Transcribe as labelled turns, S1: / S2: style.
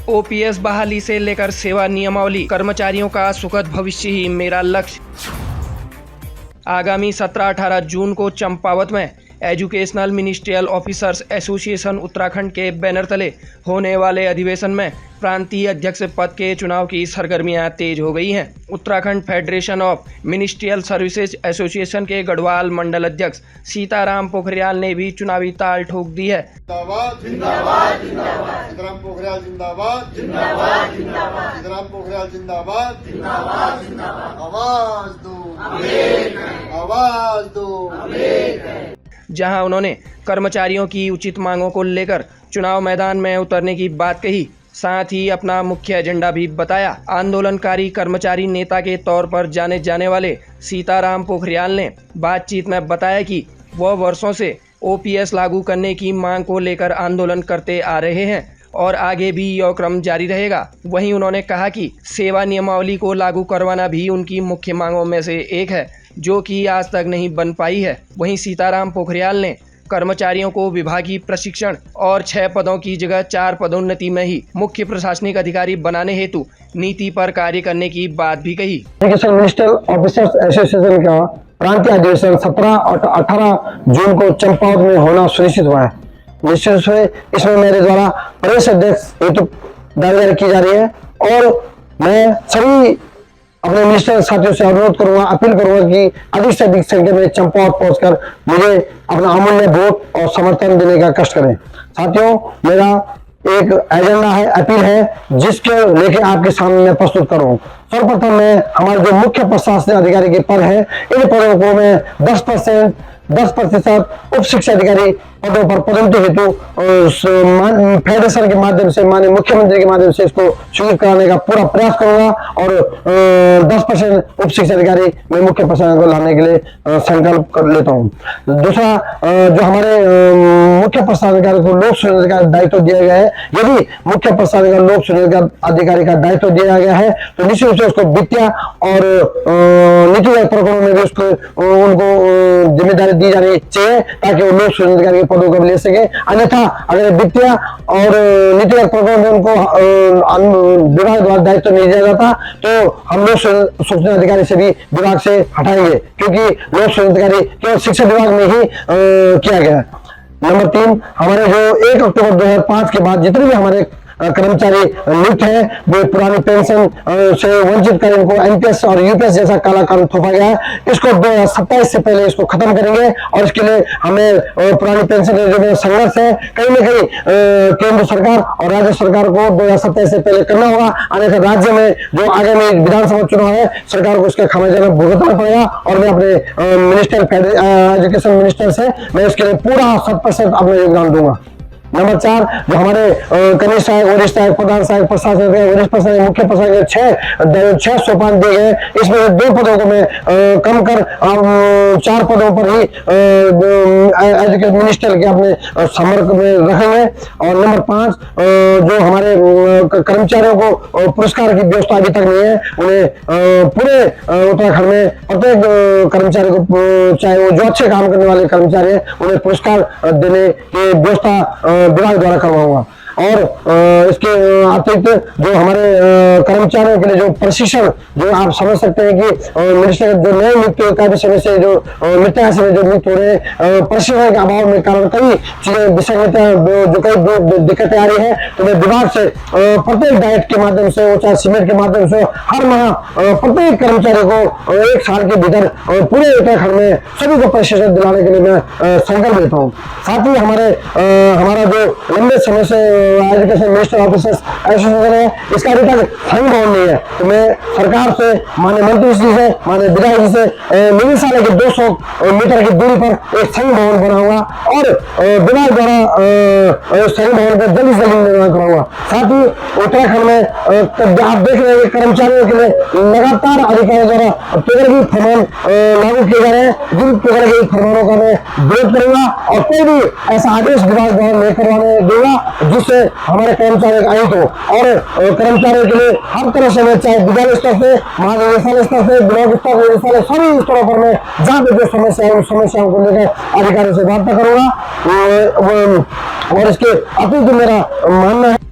S1: OPS बहाली से लेकर सेवा नियमावली, कर्मचारियों का सुखद भविष्य ही मेरा लक्ष्य। आगामी 17-18 जून को चंपावत में educational ministerial officers association Uttarakhand के बैनर तले होने वाले अधिवेशन में प्रांतीय अध्यक्ष पद के चुनाव की सरगर्मियां तेज हो गई हैं। Uttarakhand federation of ministerial services association के गढ़वाल मंडल अध्यक्ष सीताराम पोखरियाल ने भी चुनावी ताल ठोक दी है।
S2: जिंदाबाद जिंदाबाद जिंदाबाद सीताराम पोखरियाल जिंदाबाद जिंदाबाद जिंदाबाद सीताराम पोखरियाल जिंदाबाद जिंदाबाद जिंदाबाद आवाज दो आवाज दो।
S1: जहां उन्होंने कर्मचारियों की उचित मांगों को लेकर चुनाव मैदान में उतरने की बात कही, साथ ही अपना मुख्य एजेंडा भी बताया। आंदोलनकारी कर्मचारी नेता के तौर पर जाने जाने वाले सीताराम पोखरियाल ने बातचीत में बताया कि वह वर्षों से ओपीएस लागू करने की मांग को लेकर आंदोलन करते आ रहे हैं और आगे भी यह क्रम जारी रहेगा। वहीं उन्होंने कहा कि सेवा नियमावली को लागू करवाना भी उनकी मुख्य मांगों में से एक है, जो कि आज तक नहीं बन पाई है। वहीं सीताराम पोखरियाल ने कर्मचारियों को विभागीय प्रशिक्षण और 6 पदों की जगह 4 पदोन्नति में ही मुख्य प्रशासनिक अधिकारी बनाने हेतु नीति पर कार्य करने की बात भी कही।
S3: एजुकेशन मिनिस्ट्रियल ऑफिसर्स एसोसिएशन का प्रांतीय अधिवेशन 17 और 18 जून को चंपावत में होना सुनिश्चित हुआ है। निश्चित रूप से इसमें मेरे द्वारा प्रदेश अध्यक्ष हेतु दावेदारी की जा रही है और मैं सभी अपने मिनिस्टर साथियों से अनुरोध करूंगा, अपील करूंगा कि अधिक से अधिक संख्या में चंपावत पहुंचकर मुझे अपना अमूल्य वोट और समर्थन देने का कष्ट करें। साथियों, मेरा एक एजेंडा है, अपील है, जिसके लेके आपके सामने मैं प्रस्तुत करूं। सर्वप्रथम मैं हमारे जो मुख्य प्रशासनिक अधिकारी के पद है, इन पदों को मैं 10% उप शिक्षा अधिकारी पदों पर पदोन्नति हेतु फेडरेशन के माध्यम से, माननीय मुख्यमंत्री के माध्यम से इसको स्वीकृत कराने का पूरा प्रयास करूंगा और 10% उप शिक्षा अधिकारी मैं मुख्य प्रशासन को लाने के लिए संकल्प कर लेता हूं। दूसरा, जो हमारे मुख्य प्रशासन अधिकारी को लोक सुनियोजित का दायित्व दिया गया है, यदि मुख्य प्रशासन का लोक सुनियोजित अधिकारी का दायित्व दिया गया है तो निश्चित रूप से उसको वित्तीय और नीतिगत प्रकरणों में भी उसको उनको जिम्मेदारी दी जानी चाहिए ताकि वो लोक सुनियोजित अधिकारी के पदों को ले सके। अन्यथा अगर वित्तीय और नीतिगत प्रकरणों में उनको विभाग द्वारा दायित्व नहीं दिया जाता तो हम लोग सूचना अधिकारी से भी विभाग से हटाएंगे, क्योंकि लोक सूचना अधिकारी केवल शिक्षा विभाग में ही किया गया। नंबर 3, हमारे जो 1 अक्टूबर 2005 के बाद जितने भी हमारे कर्मचारी नियुक्त है वो पुरानी पेंशन से वंचित कर इनको एनपीएस और यूपीएस जैसा काला कानून थोपा गया है, इसको 2027 से पहले इसको खत्म करेंगे और इसके लिए हमें पुरानी पेंशन जो संघर्ष है कहीं ना कहीं केंद्र सरकार और राज्य सरकार को 2027 से पहले करना होगा। अन्यथा राज्य में जो आगामी विधानसभा चुनाव है सरकार को इसका खामियाजा भुगतना पड़ेगा और मैं अपने एजुकेशन मिनिस्टर से मैं इसके लिए पूरा 100% अपना योगदान दूंगा। नंबर 4, जो हमारे कनिष्ठ सहायक, वरिष्ठ सहायक, प्रधान सहायक, प्रशासक, वरिष्ठ प्रशासक, मुख्य प्रशासक 6 सोपान दिए गए, इसमें 2 पदों को मैं कम कर 4 पदों पर ही एजुकेशन मिनिस्टर के अपने संपर्क में रखेंगे। और नंबर 5, जो हमारे कर्मचारियों को पुरस्कार की व्यवस्था अभी तक नहीं है, उन्हें पूरे उत्तराखंड में प्रत्येक कर्मचारी को, चाहे वो जो अच्छे काम करने वाले कर्मचारी हैं, उन्हें पुरस्कार देने की व्यवस्था विभाग द्वारा करवाऊंगा। और इसके अतिरिक्त जो हमारे कर्मचारियों के लिए जो प्रशिक्षण, जो आप समझ सकते हैं कि मिनिस्टर जो नए नियुक्त काफी समय से जो मित्रता से जो नियुक्त हो रहे हैं, प्रशिक्षण के अभाव में कारण कई चीजें विसंगतता, जो कई दिक्कतें आ रही है, तो मैं विभाग से प्रत्येक डाइट के माध्यम से, चाहे सीमेंट के माध्यम से हर माह प्रत्येक कर्मचारी को 1 साल के भीतर पूरे उत्तराखंड में सभी को प्रशिक्षण दिलाने के लिए मैं संकल्प लेता हूँ। साथ ही हमारा जो लंबे समय से एजुकेशन मिनिस्टर ऑफिसर्स एसोसिएशन है, इसका अभी तक संघ भवन नहीं है, तो मैं सरकार से, माननीय मंत्री जी से, माननीय विधायक जी से निदेशालय के 200 मीटर की दूरी पर एक संघ भवन बनाऊंगा और विभाग द्वारा संघ भवन का जल्द से जल्द निर्माण कराऊंगा। साथ ही उत्तराखंड में आप देख रहे हैं कर्मचारियों के लिए लगातार अधिकारियों द्वारा पेगड़गी फरमान लागू किए जा रहे हैं, जिन पेगड़गी फरमानों का मैं विरोध करूंगा और कोई भी ऐसा आदेश विभाग द्वारा नहीं करवाने दूंगा जिससे हमारे कर्मचारी का अहित हो। और कर्मचारियों के लिए हर तरह से, मैं चाहे विद्यालय स्तर से, महानिदेशालय स्तर से, ब्लॉक स्तर, निदेशालय, सभी स्तरों पर मैं जहाँ भी जो समस्या है उन समस्याओं को लेकर अधिकारियों से वार्ता करूंगा। और इसके अतिरिक्त मेरा मानना है